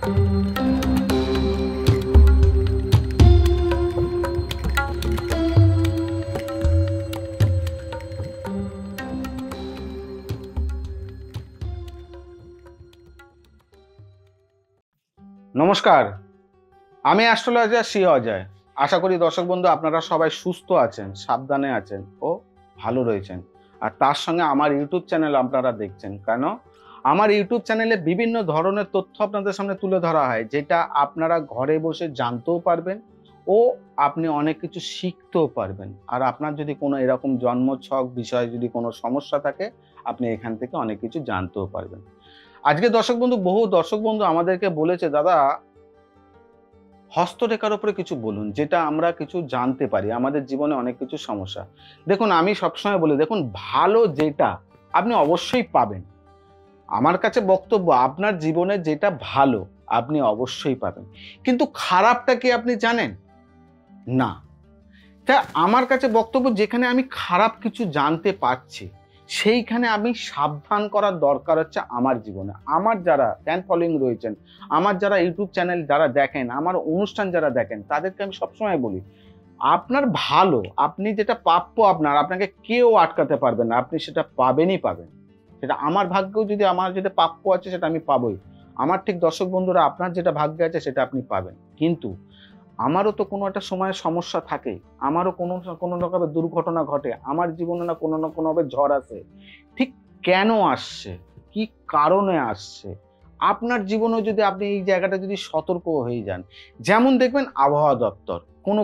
নমস্কার, আমি অ্যাস্ট্রোলজার শ্রী অজয়। আশা করি দর্শক বন্ধু আপনারা সবাই সুস্থ আছেন, সাবধানে আছেন ও ভালো রয়েছেন। আর তার সঙ্গে আমার ইউটিউব চ্যানেল আপনারা দেখছেন, কেন আমার ইউটিউব চ্যানেলে বিভিন্ন ধরনের তথ্য আপনাদের সামনে তুলে ধরা হয়, যেটা আপনারা ঘরে বসে জানতেও পারবেন ও আপনি অনেক কিছু শিখতেও পারবেন। আর আপনার যদি কোনো এরকম জন্মছক বিষয়ে যদি কোনো সমস্যা থাকে, আপনি এখান থেকে অনেক কিছু জানতেও পারবেন। আজকে বহু দর্শক বন্ধু আমাদেরকে বলেছে, দাদা হস্তরেখার উপরে কিছু বলুন, যেটা আমরা কিছু জানতে পারি, আমাদের জীবনে অনেক কিছু সমস্যা। দেখুন, আমি সবসময় বলি, দেখুন ভালো যেটা আপনি অবশ্যই পাবেন। আমার কাছে বক্তব্য, আপনার জীবনে যেটা ভালো আপনি অবশ্যই পাবেন, কিন্তু খারাপটা কি আপনি জানেন? না। তা আমার কাছে বক্তব্য, যেখানে আমি খারাপ কিছু জানতে পারছি সেইখানে আমি সাবধান করার দরকার হচ্ছে আমার জীবনে। আমার যারা ফ্যান ফলোয়িং রয়েছেন, আমার যারা ইউটিউব চ্যানেল যারা দেখেন, আমার অনুষ্ঠান যারা দেখেন, তাদেরকে আমি সবসময় বলি, আপনার ভালো, আপনি যেটা প্রাপ্য আপনাকে কেউ আটকাতে পারবে না, আপনি সেটা পাবেনই পাবেন। সেটা আমার ভাগ্যেও যদি আমার যেটা প্রাপ্য আছে সেটা আমি পাবোই। আমার ঠিক দর্শক বন্ধুরা, আপনার যেটা ভাগ্যে আছে সেটা আপনি পাবেন। কিন্তু আমারও তো কোনো একটা সময় সমস্যা থাকে, আমারও কোনো রকমের দুর্ঘটনা ঘটে, আমার জীবনে না কোনোভাবে ঝড় আসে। ঠিক কেন আসছে, কি কারণে আসছে, আপনার জীবনেও যদি আপনি এই জায়গাটা যদি সতর্ক হয়ে যান। যেমন দেখবেন আবহাওয়া দপ্তর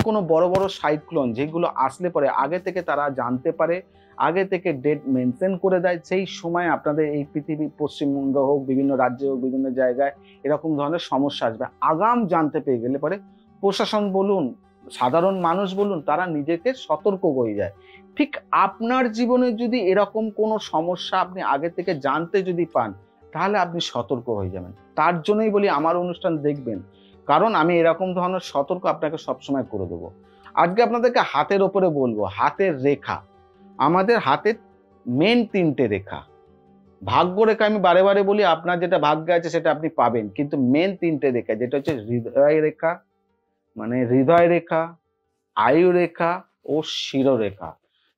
কোনো বড় বড় সাইক্লোন যেগুলো আসলে পরে আগে থেকে তারা জানতে পারে, আগে থেকে ডেট মেনশন করে দেয়, সেই সময় আপনাদের এই পৃথিবী, পশ্চিমবঙ্গ হোক, বিভিন্ন রাজ্যে হোক, বিভিন্ন জায়গায় এরকম ধরনের সমস্যা আসবে। আগাম জানতে পেরে গেলে পরে প্রশাসন বলুন, সাধারণ মানুষ বলুন, তারা নিজেকে সতর্ক হয়ে যায়। ঠিক আপনার জীবনে যদি এরকম কোনো সমস্যা আপনি আগে থেকে জানতে যদি পান, তাহলে আপনি সতর্ক হয়ে যাবেন। তার জন্যই বলি আমার অনুষ্ঠান দেখবেন, কারণ আমি এরকম ধরনের সতর্ক আপনাকে সবসময় করে দেবো। আজকে আপনাদেরকে হাতের ওপরে বলবো, হাতের রেখা। আমাদের হাতের মেন 3টে রেখা। ভাগ্য রেখা আমি বারে বারে বলি, আপনার যেটা ভাগ্যে আছে সেটা আপনি পাবেন, কিন্তু মেন 3টে রেখা, যেটা হচ্ছে হৃদয় রেখা, মানে হৃদয় রেখা, আয়ু রেখা ও শিরোরেখা।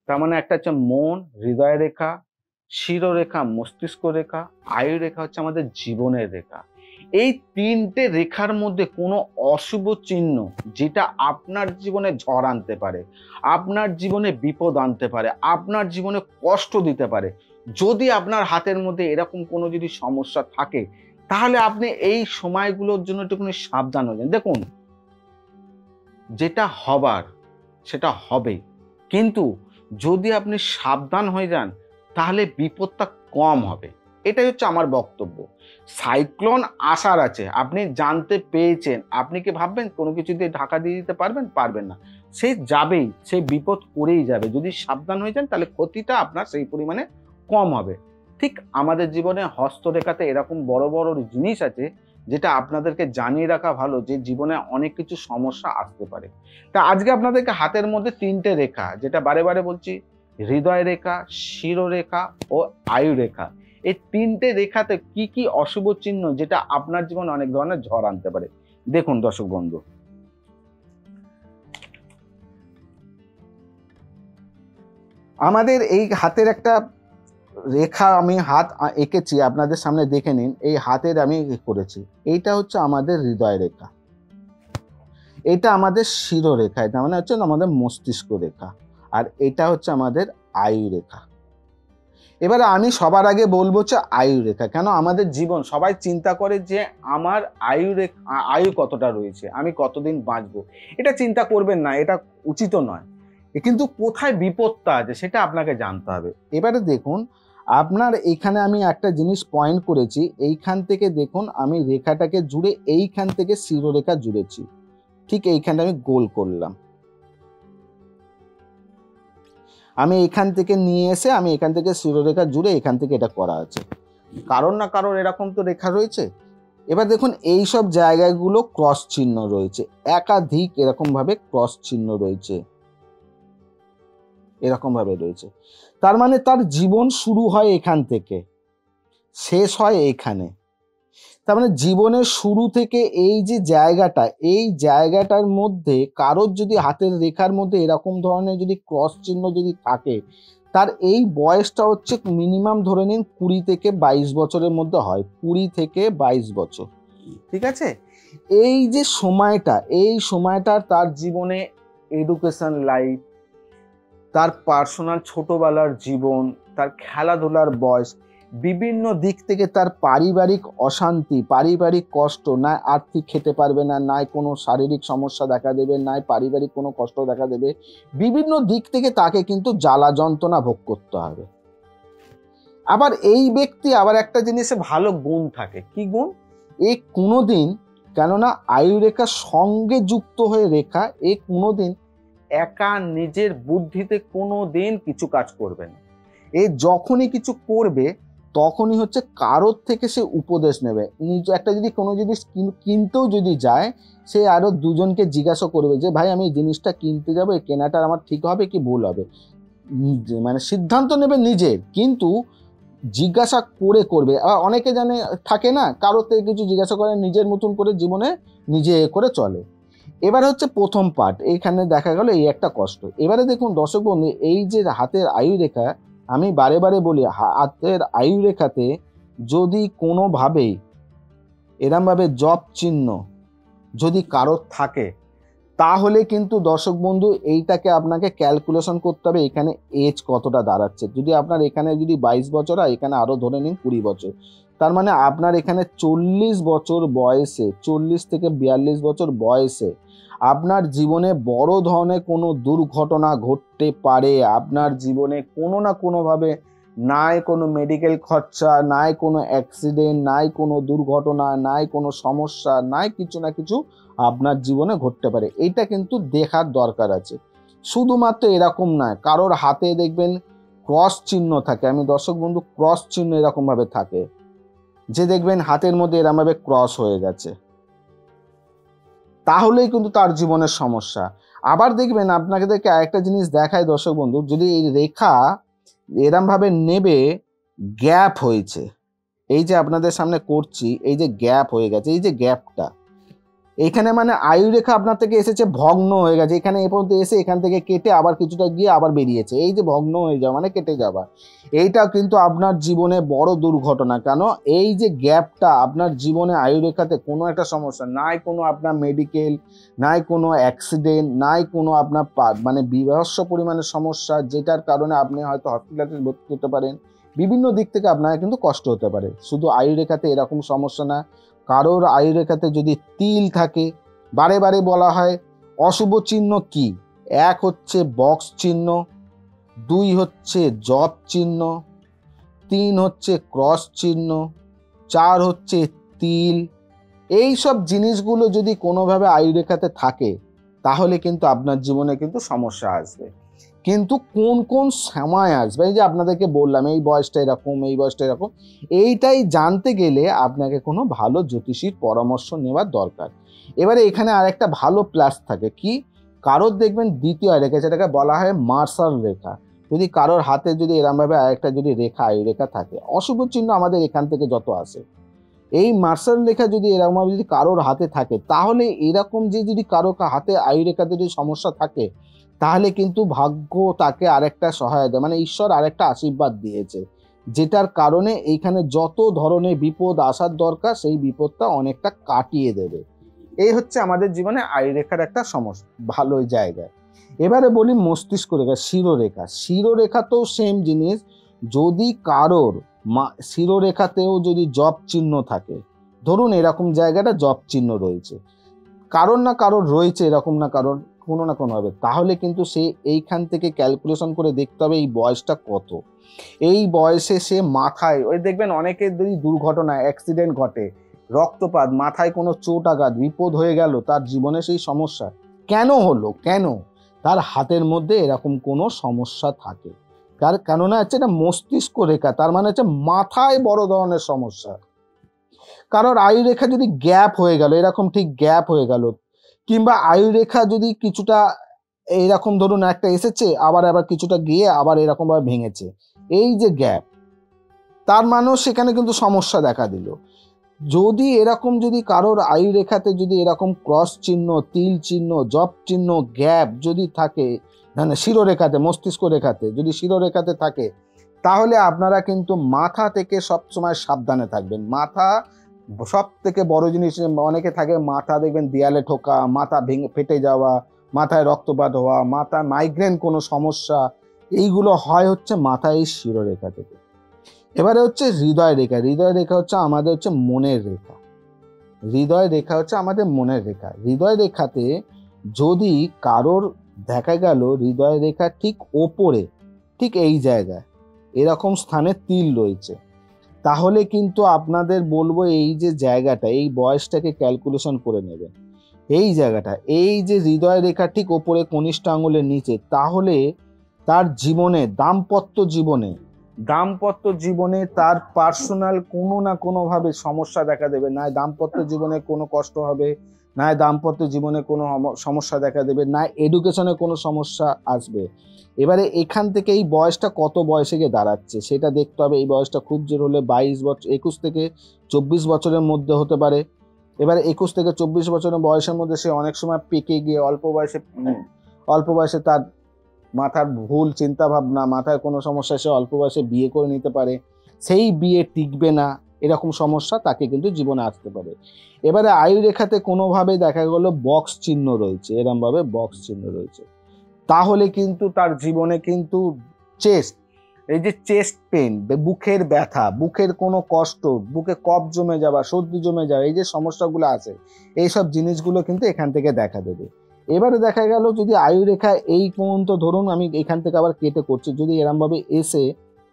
তার মানে একটা হচ্ছে মন, হৃদয় রেখা, শিরোরেখা মস্তিষ্ক রেখা, আয়ু রেখা হচ্ছে আমাদের জীবনের রেখা। এই 3টে রেখার মধ্যে কোনো অশুভ চিহ্ন, যেটা আপনার জীবনে ঝড় আনতে পারে, আপনার জীবনে বিপদ আনতে পারে, আপনার জীবনে কষ্ট দিতে পারে, যদি আপনার হাতের মধ্যে এরকম কোনো যদি সমস্যা থাকে, তাহলে আপনি এই সময়গুলোর জন্য একটুখানি সাবধান হয়ে যান। দেখুন, যেটা হবার সেটা হবে, কিন্তু যদি আপনি সাবধান হয়ে যান তাহলে বিপদটা কম হবে। এটাই হচ্ছে আমার বক্তব্য। সাইক্লোন আসার আছে, আপনি জানতে পেয়েছেন, আপনি কি ভাববেন কোনো কিছু দিয়ে ঢাকা দিয়ে দিতে পারবেন? পারবেন না। সে যাবেই, সে বিপদ করেই যাবে। যদি সাবধান হয়ে যান তাহলে ক্ষতিটা আপনার সেই পরিমাণে কম হবে। ঠিক আমাদের জীবনে হস্তরেখাতে এরকম বড় বড় জিনিস আছে, যেটা আপনাদেরকে জানিয়ে রাখা ভালো, যে জীবনে অনেক কিছু সমস্যা আসতে পারে। তা আজকে আপনাদেরকে হাতের মধ্যে 3টে রেখা, যেটা বারে বারে বলছি, হৃদয় রেখা, শিরোরেখা ও আয়ু রেখা, এই 3টে রেখাতে কি কি অশুভ চিহ্ন, যেটা আপনার জীবনে অনেক ধরনের ঝড় আনতে পারে। দেখুন দর্শক বন্ধু, আমাদের এই হাতের একটা রেখা, আমি হাত এঁকেছি, আপনাদের সামনে দেখে নিন। এই হাতের আমি করেছি, এইটা হচ্ছে আমাদের হৃদয় রেখা, এটা আমাদের শিরোরেখা, এটা মানে হচ্ছে আমাদের মস্তিষ্ক রেখা, আর এটা হচ্ছে আমাদের আয়ু রেখা। এবারে আমি সবার আগে বলবো হচ্ছে আয়ু রেখা। কেন আমাদের জীবন, সবাই চিন্তা করে যে আমার আয়ু কতটা রয়েছে, আমি কতদিন বাঁচবো। এটা চিন্তা করবেন না, এটা উচিত নয়। কিন্তু কোথায় বিপদটা আছে সেটা আপনাকে জানতে হবে। এবারে দেখুন, আপনার এখানে আমি একটা জিনিস পয়েন্ট করেছি, এইখান থেকে দেখুন আমি রেখাটাকে জুড়ে এইখান থেকে শিরোরেখা জুড়েছি, ঠিক এইখানটা আমি গোল করলাম। আমি এখান থেকে নিয়ে এসে আমি এখান থেকে শিরোরেখা জুড়ে এখান থেকে এটা করা আছে। কারণ না কারণ এরকম তো রেখা রয়েছে। এবার দেখুন এই সব জায়গাগুলো ক্রস চিহ্ন রয়েছে, একাধিক এরকম ভাবে ক্রস চিহ্ন রয়েছে, এরকম ভাবে রয়েছে। তার মানে তার জীবন শুরু হয় এখান থেকে, শেষ হয় এখানে। তার মানে জীবনের শুরু থেকে এই যে জায়গাটা, এই জায়গাটার মধ্যে কারোর যদি হাতের রেখার মধ্যে এরকম ধরনের যদি ক্রস চিহ্ন যদি থাকে, তার এই বয়সটা হচ্ছে মিনিমাম ধরে নিন 20 থেকে 22 বছরের মধ্যে হয়, 20 থেকে 22 বছর, ঠিক আছে। এই যে সময়টা, এই সময়টার তার জীবনে এডুকেশন লাইফ, তার পার্সোনাল ছোটবেলার জীবন, তার খেলাধুলার বয়স, বিভিন্ন দিক থেকে তার পারিবারিক অশান্তি, পারিবারিক কষ্ট, না আর্থিক খেতে পারবে না, নাই কোনো শারীরিক সমস্যা দেখা দেবে, নাই পারিবারিক কোনো কষ্ট দেখা দেবে, বিভিন্ন দিক থেকে তাকে কিন্তু জ্বালা যন্ত্রণা ভোগ করতে হবে। আবার এই ব্যক্তি আবার একটা জিনিসে ভালো গুণ থাকে, কি গুণ? এ কোনোদিন, কেননা আয়ুরেখার সঙ্গে যুক্ত হয়ে রেখা, এ কোনোদিন একা নিজের বুদ্ধিতে কোনো দিন কিছু কাজ করবে না। এ যখনই কিছু করবে তখনই হচ্ছে কারোর থেকে সে উপদেশ নেবে। নিজ একটা যদি কোনো জিনিস কিনতেও যদি যায়, সে আরও দুজনকে জিজ্ঞাসা করবে যে ভাই আমি এই জিনিসটা কিনতে যাবো, এই কেনাটা আমার ঠিক হবে কি ভুল হবে, মানে সিদ্ধান্ত নেবে নিজের, কিন্তু জিজ্ঞাসা করে করবে। আবার অনেকে জানে থাকে না, কারোর থেকে কিছু জিজ্ঞাসা করে নিজের মতন করে জীবনে নিজে করে চলে। এবারে হচ্ছে প্রথম পার্ট, এইখানে দেখা গেল এই একটা কষ্ট। এবারে দেখুন দর্শক বন্ধু, এই যে হাতের আয়ু রেখা, আমি বারে বারে বলি হাতের আয়ু রেখাতে যদি কোনোভাবেই এরমভাবে জপ চিহ্ন যদি কারোর থাকে, তাহলে কিন্তু দর্শক বন্ধু এইটাকে আপনাকে ক্যালকুলেশন করতে হবে এখানে এজ কতটা দাঁড়াচ্ছে। যদি আপনার এখানে যদি 22 বছর হয়, এখানে আরও ধরে নিন 20 বছর, তার মানে আপনার এখানে 40 বছর বয়সে, 40 থেকে 42 বছর বয়সে আপনার জীবনে বড় ধরনের কোনো দুর্ঘটনা ঘটতে পারে। আপনার জীবনে কোনো না কোনোভাবে, নাই কোনো মেডিকেল খরচা, নাই কোনো অ্যাক্সিডেন্ট, নাই কোনো দুর্ঘটনা, নাই কোনো সমস্যা, নাই কিছু না কিছু আপনার জীবনে ঘটতে পারে। এইটা কিন্তু দেখার দরকার আছে। শুধুমাত্র এরকম নয়, কারোর হাতে দেখবেন ক্রস চিহ্ন থাকে, আমি দর্শক বন্ধু ক্রস চিহ্ন এরকমভাবে থাকে, যে দেখবেন হাতের মধ্যে এরকমভাবে ক্রস হয়ে গেছে, তাহলেই কিন্তু তার জীবনের সমস্যা। আবার দেখবেন আপনাদেরকে আরেকটা জিনিস দেখায় দর্শক বন্ধু, যদি এই রেখা এরমভাবে নেবে গ্যাপ হয়েছে, এই যে আপনাদের সামনে করছি, এই যে গ্যাপ হয়ে গেছে, এই যে গ্যাপটা এইখানে মানে আয়ু রেখা আপনার থেকে এসেছে ভগ্ন হয়ে গেছে, এখানে এ পর্যন্ত এসে এখান থেকে কেটে আবার কিছুটা গিয়ে আবার বেরিয়েছে, এই যে ভগ্ন হয়ে যাওয়া মানে কেটে যাওয়া, এইটাও কিন্তু আপনার জীবনে বড় দুর্ঘটনা। কেন? এই যে গ্যাপটা আপনার জীবনে আয়ু রেখাতে কোনো একটা সমস্যা নাই, কোনো আপনার মেডিকেল, নাই কোনো অ্যাক্সিডেন্ট, নাই কোনো আপনার মানে বিভৎস পরিমাণের সমস্যা, যেটার কারণে আপনি হয়তো হসপিটালে ভর্তি হতে পারেন, বিভিন্ন দিক থেকে আপনার কিন্তু কষ্ট হতে পারে। শুধু আয়ু রেখাতে এরকম সমস্যা না, কারোর আয়ু রেখাতে যদি তিল থাকে, বারে বারে বলা হয় অশুভ চিহ্ন কি, এক হচ্ছে বক্স চিহ্ন, 2 হচ্ছে জপ চিহ্ন, 3 হচ্ছে ক্রস চিহ্ন, 4 হচ্ছে তিল। এই সব জিনিসগুলো যদি কোনোভাবে আয়ু রেখাতে থাকে, তাহলে কিন্তু আপনার জীবনে কিন্তু সমস্যা আসবে। কিন্তু কোন কোন সময় আসবে, এই যে আপনাদেরকে বললাম এই বয়সটা এরকম, এই বয়সটা এরকম, এইটাই জানতে গেলে আপনাকে কোনো ভালো জ্যোতিষীর পরামর্শ নেওয়ার দরকার। এবারে এখানে আরেকটা ভালো প্লাস থাকে, কি কারোর দেখবেন দ্বিতীয় রেখা, যেটাকে বলা হয় মার্শাল রেখা, যদি কারোর হাতে যদি এরমভাবে আরেকটা যদি রেখা আয়ু রেখা থাকে, অশুভ চিহ্ন আমাদের এখান থেকে যত আসে, এই মার্শাল রেখা যদি এরকমভাবে যদি কারোর হাতে থাকে, তাহলে এরকম যে যদি কারো হাতে আয়ু রেখাতে যদি সমস্যা থাকে, তাহলে কিন্তু ভাগ্য তাকে আরেকটা সহায়তা, মানে ঈশ্বর আরেকটা আশীর্বাদ দিয়েছে, যেটার কারণে এইখানে যত ধরনের বিপদ আসার দরকার সেই বিপদটা অনেকটা কাটিয়ে দেবে। এই হচ্ছে আমাদের জীবনে আয়ু রেখার একটা সমস্যা, ভালো জায়গায়। এবারে বলি মস্তিষ্ক রেখা, শিরোরেখা। শিরোরেখাতেও সেম জিনিস, যদি কারোর শিরোরেখাতেও যদি জপ চিহ্ন থাকে, ধরুন এরকম জায়গাটা জপ চিহ্ন রয়েছে, কারোর না কারোর রয়েছে এরকম না কারোর কোনো না কোনো হবে, তাহলে কিন্তু সে এইখান থেকে ক্যালকুলেশন করে দেখতে হবে এই বয়সটা কত। এই বয়সে সে মাথায়, ওই দেখবেন অনেকের যদি দুর্ঘটনা অ্যাক্সিডেন্ট ঘটে, রক্তপাত, মাথায় কোনো চোট আঘাত, বিপদ হয়ে গেল, তার জীবনে সেই সমস্যা কেন হলো, কেন? তার হাতের মধ্যে এরকম কোনো সমস্যা থাকে, কেননা হচ্ছে এটা মস্তিষ্ক রেখা, তার মানে হচ্ছে মাথায় বড় ধরনের সমস্যা। কারোর আয়ু রেখা যদি গ্যাপ হয়ে গেল, এরকম ঠিক গ্যাপ হয়ে গেল, কিংবা আয়ু রেখা যদি কিছুটা এইরকম ধরুন একটা এসেছে, আবার কিছুটা গিয়ে আবার এরকম ভাবে ভেঙেছে, এই যে গ্যাপ, তার মানেও সেখানে কিন্তু সমস্যা দেখা দিল। যদি এরকম যদি কারোর আয়ু রেখাতে যদি এরকম ক্রস চিহ্ন, তিল চিহ্ন, জপ চিহ্ন, গ্যাপ যদি থাকে, মানে শিরোরেখাতে, মস্তিষ্ক রেখাতে যদি শিরোরেখাতে থাকে, তাহলে আপনারা কিন্তু মাথা থেকে সবসময় সাবধানে থাকবেন। মাথা সব থেকে বড় জিনিস। অনেকে থাকে মাথা দেখবেন দেয়ালে ঠোকা, মাথা ভেঙে ফেটে যাওয়া, মাথায় রক্তপাত হওয়া, মাথা মাইগ্রেন কোনো সমস্যা, এইগুলো হয় হচ্ছে মাথায় এই শিরোরেখা থেকে। এবারে হচ্ছে হৃদয় রেখা। হৃদয় রেখা হচ্ছে আমাদের হচ্ছে মনের রেখা। হৃদয় রেখা হচ্ছে আমাদের মনের রেখা। হৃদয় রেখাতে যদি কারোর দেখা গেল হৃদয় রেখা ঠিক ওপরে, ঠিক এই জায়গায় এরকম স্থানে তিল রয়েছে, তাহলে কিন্তু আপনাদের বলবো এই যে জায়গাটা, এই বয়সটাকে ক্যালকুলেশন করে নেবেন। এই জায়গাটা, এই যে হৃদয় রেখা ঠিক ওপরে কনিষ্ঠ আঙুলের নিচে, তাহলে তার জীবনে, দাম্পত্য জীবনে তার পার্সোনাল কোনো না কোনোভাবে সমস্যা দেখা দেবে। না দাম্পত্য জীবনে কোনো কষ্ট হবে, না দাম্পত্য জীবনে কোনো সমস্যা দেখা দেবে, না এডুকেশনে কোনো সমস্যা আসবে। এবারে এখান থেকে এই বয়সটা কত বয়সে গিয়ে দাঁড়াচ্ছে সেটা দেখতে হবে। এই বয়সটা খুব জোর হলে 22 বছর, 21 থেকে 24 বছরের মধ্যে হতে পারে। এবারে 21 থেকে 24 বছরের বয়সের মধ্যে সে অনেক সময় পেকে গিয়ে অল্প বয়সে তার মাথার ভুল চিন্তা ভাবনা, মাথায় কোনো সমস্যা, সে অল্প বয়সে বিয়ে করে নিতে পারে, সেই বিয়ে টিকবে না, এরকম সমস্যা তাকে কিন্তু জীবনে আসতে পারে। এবারে আয়ু রেখাতে কোনোভাবে দেখা গেল বক্স চিহ্ন রয়েছে, এরমভাবে বক্স চিহ্ন রয়েছে, তাহলে কিন্তু তার জীবনে কিন্তু এই যে চেস্ট পেন, বুকের ব্যথা, বুকের কোনো কষ্ট, বুকে কফ জমে যাওয়া, সর্দি জমে যাওয়া, এই যে সমস্যাগুলো আছে, এইসব জিনিসগুলো কিন্তু এখান থেকে দেখা দেবে। এবারে দেখা গেল যদি আয়ু রেখা এই পর্যন্ত, ধরুন আমি এখান থেকে আবার কেটে করছি, যদি এরমভাবে এসে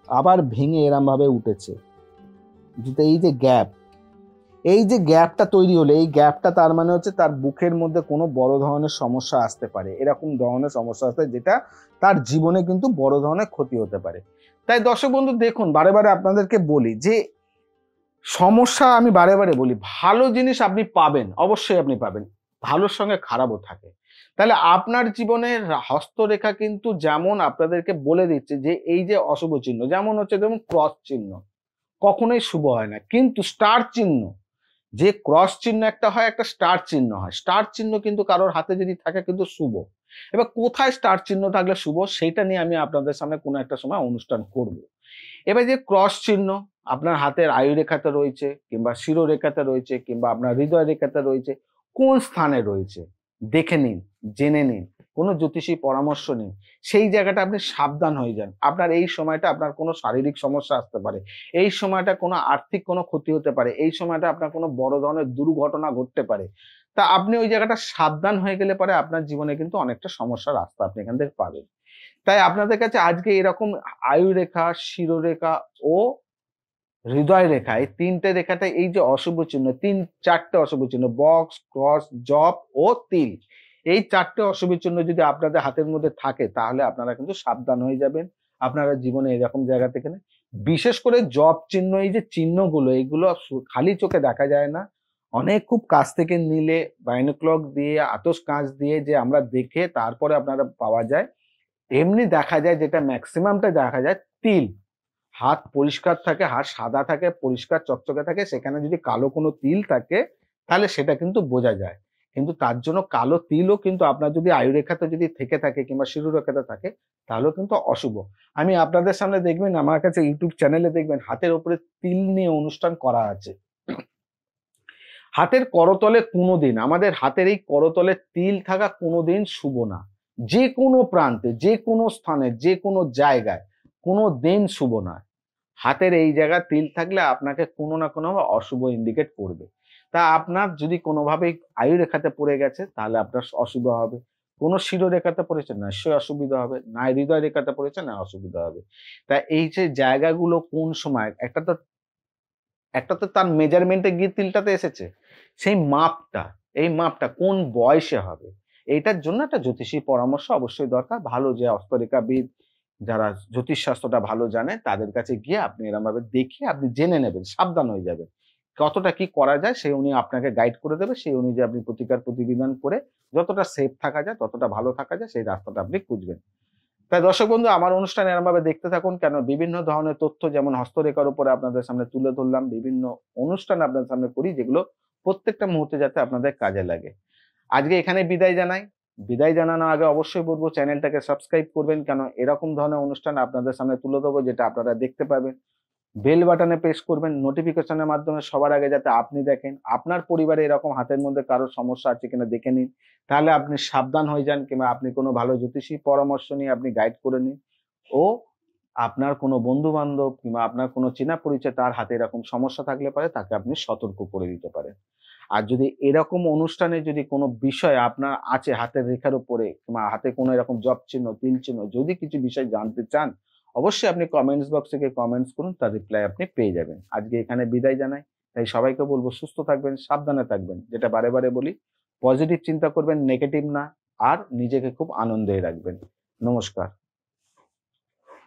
আবার ভেঙে এরমভাবে উঠেছে, এই যে গ্যাপটা তৈরি হলো, এই গ্যাপটা তার মানে হচ্ছে তার বুকের মধ্যে কোনো বড় ধরনের সমস্যা আসতে পারে, এরকম ধরনের সমস্যা আসতে, যেটা তার জীবনে কিন্তু বড় ধরনের ক্ষতি হতে পারে। তাই দর্শক বন্ধু দেখুন, বারে বারে আপনাদেরকে বলি যে সমস্যা, আমি বারে বারে বলি, ভালো জিনিস আপনি পাবেন, অবশ্যই আপনি পাবেন, ভালোর সঙ্গে খারাপও থাকে। তাহলে আপনার জীবনের হস্তরেখা কিন্তু যেমন আপনাদেরকে বলে দিচ্ছে যে এই যে অশুভ চিহ্ন, যেমন হচ্ছে যেমন ক্রস চিহ্ন কখনোই শুভ হয় না, কিন্তু স্টার চিহ্ন, যে ক্রস চিহ্ন একটা হয়, একটা স্টার চিহ্ন হয়, স্টার চিহ্ন কিন্তু কারোর হাতে যদি থাকে কিন্তু শুভ। এবার কোথায় স্টার চিহ্ন থাকলে শুভ, সেইটা নিয়ে আমি আপনাদের সামনে কোনো একটা সময় অনুষ্ঠান করব। এবার যে ক্রস চিহ্ন আপনার হাতের আয়ু রেখাতে রয়েছে, কিংবা শিরোরেখাতে রয়েছে, কিংবা আপনার হৃদয় রেখাতে রয়েছে, কোন স্থানে রয়েছে দেখে নিন, জেনে নিন, কোনো জ্যোতিষী পরামর্শ নিন, সেই জায়গাটা আপনি সাবধান হয়ে যান। আপনার এই সময়টা আপনার কোনো শারীরিক সমস্যা আসতে পারে, এই সময়টা কোনো আর্থিক কোনো ক্ষতি হতে পারে, এই সময়টা আপনার কোনো বড় ধরনের দুর্ঘটনা ঘটতে পারে। তা আপনি ওই জায়গাটা সাবধান হয়ে গেলে পরে আপনার জীবনে কিন্তু অনেকটা সমস্যার রাস্তা আপনি এখান থেকে পাবেন। তাই আপনাদের কাছে আজকে এরকম আয়ু রেখা, শিরোরেখা ও হৃদয় রেখা, এই তিনটে রেখাতে এই যে অশুভ চিহ্ন, চারটে অশুভ চিহ্ন, বক্স, ক্রস, জপ ও তিল, এই চারটে অশুভ চিহ্ন যদি আপনাদের হাতের মধ্যে থাকে, তাহলে আপনারা কিন্তু সাবধান হয়ে যাবেন আপনারা জীবনে এরকম জায়গা থেকে না। বিশেষ করে জপ চিহ্ন, এই যে চিহ্নগুলো, এইগুলো খালি চোখে দেখা যায় না, অনেক খুব কাছ থেকে নিলে, বাইনোক্লক দিয়ে, আতস কাঁচ দিয়ে যে আমরা দেখে তারপরে আপনারা পাওয়া যায়। এমনি দেখা যায়, যেটা ম্যাক্সিমামটা দেখা যায়, তিল, হাত পরিষ্কার থাকে, হাত সাদা থাকে, পরিষ্কার চকচকে থাকে, সেখানে যদি কালো কোনো তিল থাকে তাহলে সেটা কিন্তু বোঝা যায়। কিন্তু তার জন্য কালো তিলও কিন্তু আপনার যদি আয়ুরেখাতে যদি থেকে থাকে কিংবা শিরোরেখাতে থাকে, তাহলেও কিন্তু অশুভ। আমি আপনাদের সামনে দেখবেন, আমার কাছে ইউটিউব চ্যানেলে দেখবেন হাতের ওপরে তিল নিয়ে অনুষ্ঠান করা আছে। হাতের করতলে কোনোদিন, আমাদের হাতের এই করতলে তিল থাকা কোনোদিন শুভ না। যে কোনো প্রান্তে, যে কোনো স্থানে, যে কোনো জায়গায় কোনো দিন শুভ নয়। হাতের এই জায়গায় তিল থাকলে আপনাকে কোনো না কোনো অশুভ ইন্ডিকেট করবে। তা আপনার যদি কোনোভাবে আয়ু রেখাতে পড়ে গেছে তাহলে আপনার অসুবিধা হবে, কোনো শিরোরেখাতে পড়েছে নিশ্চয়ই অসুবিধা হবে, না হৃদয় রেখাতে পড়েছে না অসুবিধা হবে। তা এই যে জায়গাগুলো কোন সময়, একটা তো তার মেজারমেন্টে গিয়ে তিলটাতে এসেছে, সেই মাপটা, এই মাপটা কোন বয়সে হবে, এইটার জন্য একটা জ্যোতিষী পরামর্শ অবশ্যই দরকার। ভালো যে হস্তরেখাবিদ, যারা জ্যোতিষ শাস্ত্রটা ভালো জানে, তাদের কাছে গিয়ে আপনি এরকম ভাবে দেখে আপনি জেনে নেবেন, সাবধান হয়ে যাবেন, কতটা কি করা যায় সেই উনি আপনাকে গাইড করে দেবে, সেই অনুযায়ী আপনি প্রতিকার প্রতিবিধান করে যতটা সেফ থাকা যায়, ততটা ভালো থাকা যায়, সেই রাস্তাটা আপনি খুঁজবেন। তাই দর্শক বন্ধু, আমার অনুষ্ঠান এরকমভাবে দেখতে থাকুন, কেন বিভিন্ন ধরনের তথ্য যেমন হস্তরেখার উপরে আপনাদের সামনে তুলে ধরলাম, বিভিন্ন অনুষ্ঠান আপনাদের সামনে করি যেগুলো প্রত্যেকটা মুহূর্তে যাতে আপনাদের কাজে লাগে। আজকে এখানে বিদায় জানাই। বিদায় জানানোর আগে অবশ্যই বলবো চ্যানেলটাকে সাবস্ক্রাইব করবেন, কেন এরকম ধরনের অনুষ্ঠান আপনাদের সামনে তুলে দেবো যেটা আপনারা দেখতে পাবেন। বেল বাটনে প্রেস করবেন নোটিফিকেশনের মাধ্যমে সবার আগে যাতে আপনি দেখেন। আপনার পরিবারে এরকম হাতের মধ্যে কারোর সমস্যা আছে কিনা দেখে নিন, তাহলে আপনি সাবধান হয়ে যান, কিংবা আপনি কোনো ভালো জ্যোতিষী পরামর্শ নিয়ে আপনি গাইড করে নিন। ও আপনার কোনো বন্ধু বান্ধব কিংবা আপনার কোনো চেনা পরিচয় তার হাতে এরকম সমস্যা থাকলে পারে তাকে আপনি সতর্ক করে দিতে পারেন। আর যদি এরকম অনুষ্ঠানে যদি কোনো বিষয় আপনার আছে হাতের রেখার উপরে কিংবা হাতে কোনো এরকম জপ চিহ্ন, তিল চিহ্ন, যদি কিছু বিষয় জানতে চান, অবশ্যই আপনি কমেন্টস বক্সে গিয়ে কমেন্টস করুন, তার রিপ্লাই আপনি পেয়ে যাবেন। আজকে এখানে বিদায় জানাই। তাই সবাইকে বলবো সুস্থ থাকবেন, সাবধানে থাকবেন। যেটা বারে বারে বলি, পজিটিভ চিন্তা করবেন, নেগেটিভ না। আর নিজেকে খুব আনন্দে রাখবেন। নমস্কার।